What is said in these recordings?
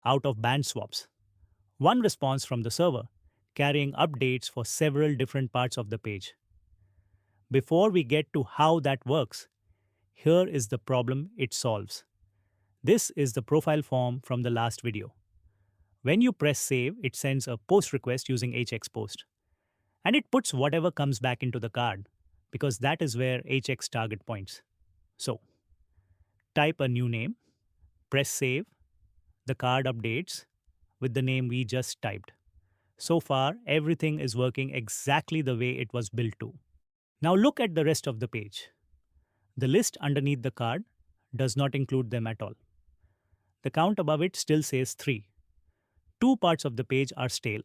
out-of-band swaps. One response from the server, carrying updates for several different parts of the page. Before we get to how that works, here is the problem it solves. This is the profile form from the last video. When you press save, it sends a post request using hx-post. And it puts whatever comes back into the card, because that is where hx target points. So, type a new name, press save, the card updates with the name we just typed. So far, everything is working exactly the way it was built to. Now look at the rest of the page. The list underneath the card does not include them at all. The count above it still says 3. Two parts of the page are stale,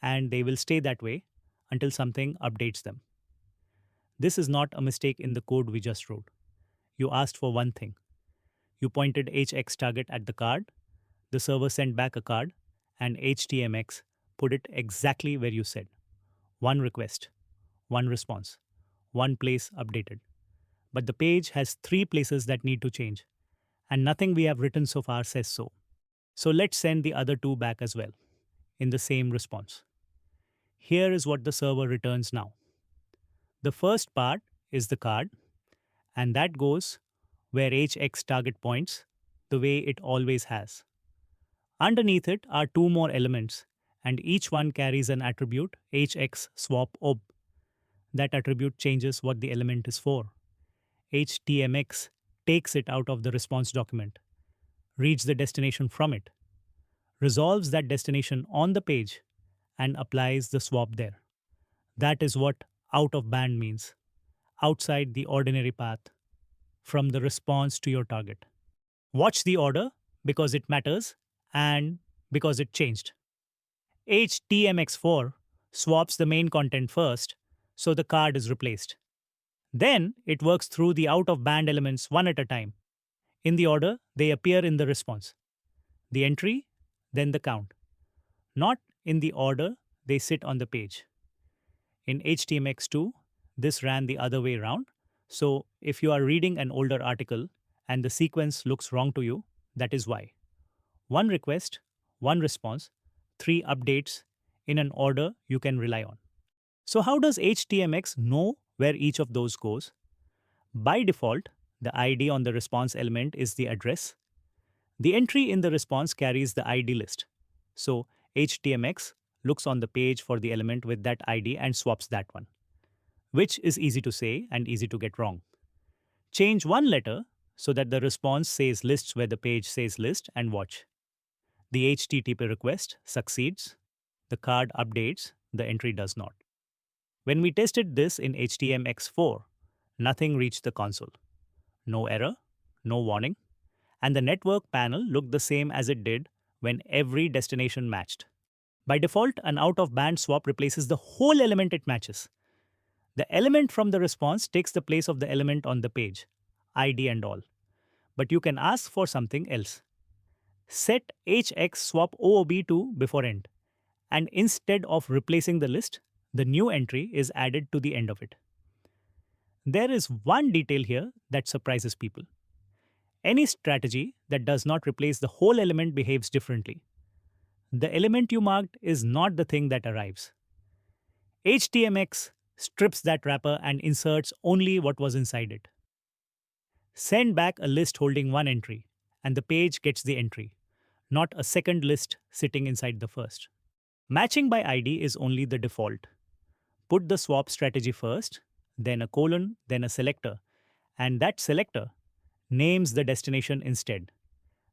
and they will stay that way until something updates them. This is not a mistake in the code we just wrote. You asked for one thing. You pointed hx target at the card, the server sent back a card, and HTMX put it exactly where you said. One request, one response, one place updated. But the page has 3 places that need to change, and nothing we have written so far says so. So let's send the other 2 back as well, in the same response. Here is what the server returns now. The first part is the card, and that goes where hx target points, the way it always has. Underneath it are 2 more elements, and each one carries an attribute hx-swap-oob. That attribute changes what the element is for. HTMX takes it out of the response document, reads the destination from it, resolves that destination on the page, and applies the swap there. That is what out of band means, outside the ordinary path, from the response to your target. Watch the order because it matters and because it changed. HTMX4 swaps the main content first, so the card is replaced. Then it works through the out-of-band elements one at a time. In the order they appear in the response. The entry, then the count. Not in the order they sit on the page. In HTMX2, this ran the other way around. So if you are reading an older article and the sequence looks wrong to you, that is why. One request, one response, 3 updates in an order you can rely on. So how does HTMX know where each of those goes? By default, the ID on the response element is the address. The entry in the response carries the ID list. So HTMX looks on the page for the element with that ID and swaps that one, which is easy to say and easy to get wrong. Change one letter so that the response says lists where the page says list, and watch. The HTTP request succeeds, the card updates, the entry does not. When we tested this in HTMX4, nothing reached the console. No error, no warning, and the network panel looked the same as it did when every destination matched. By default, an out-of-band swap replaces the whole element it matches. The element from the response takes the place of the element on the page, ID and all. But you can ask for something else. Set hx-swap-oob to before end, and instead of replacing the list, the new entry is added to the end of it. There is one detail here that surprises people. Any strategy that does not replace the whole element behaves differently. The element you marked is not the thing that arrives. HTMX strips that wrapper and inserts only what was inside it. Send back a list holding one entry, and the page gets the entry, not a second list sitting inside the first. Matching by ID is only the default. Put the swap strategy first, then a colon, then a selector, and that selector names the destination instead.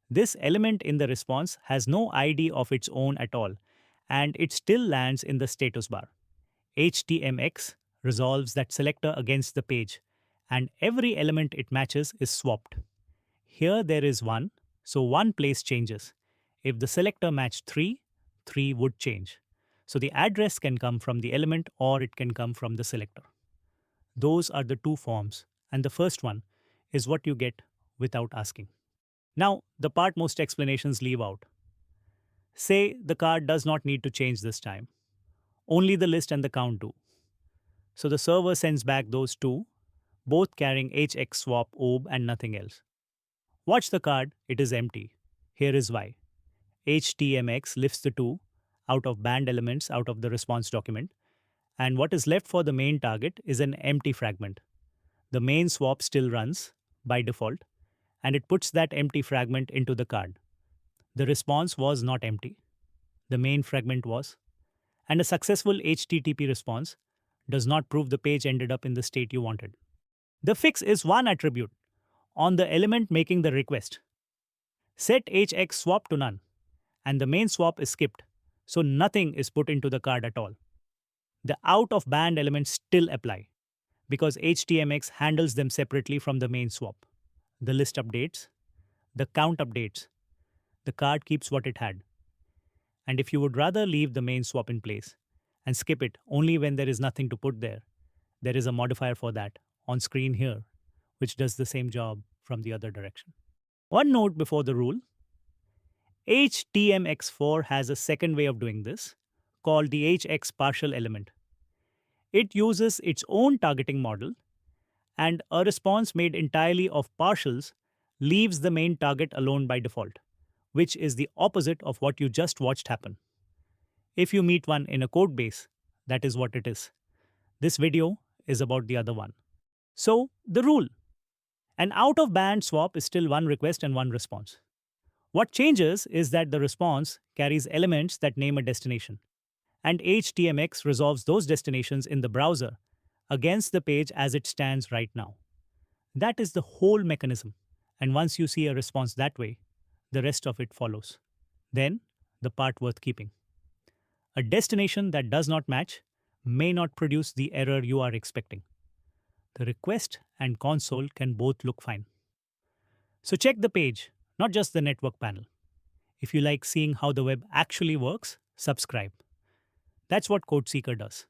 This element in the response has no ID of its own at all, and it still lands in the status bar. HTMX resolves that selector against the page, and every element it matches is swapped. Here there is 1, so one place changes. If the selector matched 3, 3 would change. So the address can come from the element or it can come from the selector. Those are the 2 forms, and the first one is what you get without asking. Now, the part most explanations leave out. Say the card does not need to change this time. Only the list and the count do. So the server sends back those 2, both carrying hx-swap-oob and nothing else. Watch the card, it is empty. Here is why. HTMX lifts the two out of banned elements out of the response document, and what is left for the main target is an empty fragment. The main swap still runs by default, and it puts that empty fragment into the card. The response was not empty, the main fragment was, and a successful HTTP response does not prove the page ended up in the state you wanted. The fix is one attribute on the element making the request. Set hx-swap to none, and the main swap is skipped, so nothing is put into the card at all. The out of band elements still apply, because HTMX handles them separately from the main swap. The list updates, the count updates, the card keeps what it had. And if you would rather leave the main swap in place and skip it only when there is nothing to put there is a modifier for that on screen here, which does the same job from the other direction. One note before the rule, HTMX4 has a second way of doing this, called the hx partial element. It uses its own targeting model, and a response made entirely of partials leaves the main target alone by default, which is the opposite of what you just watched happen. If you meet one in a code base, that is what it is. This video is about the other one. So, the rule. An out-of-band swap is still one request and one response. What changes is that the response carries elements that name a destination, and HTMX resolves those destinations in the browser against the page as it stands right now. That is the whole mechanism, and once you see a response that way, the rest of it follows. Then, the part worth keeping. A destination that does not match may not produce the error you are expecting. The request and console can both look fine. So check the page, not just the network panel. If you like seeing how the web actually works, subscribe. That's what CodeSeeker does.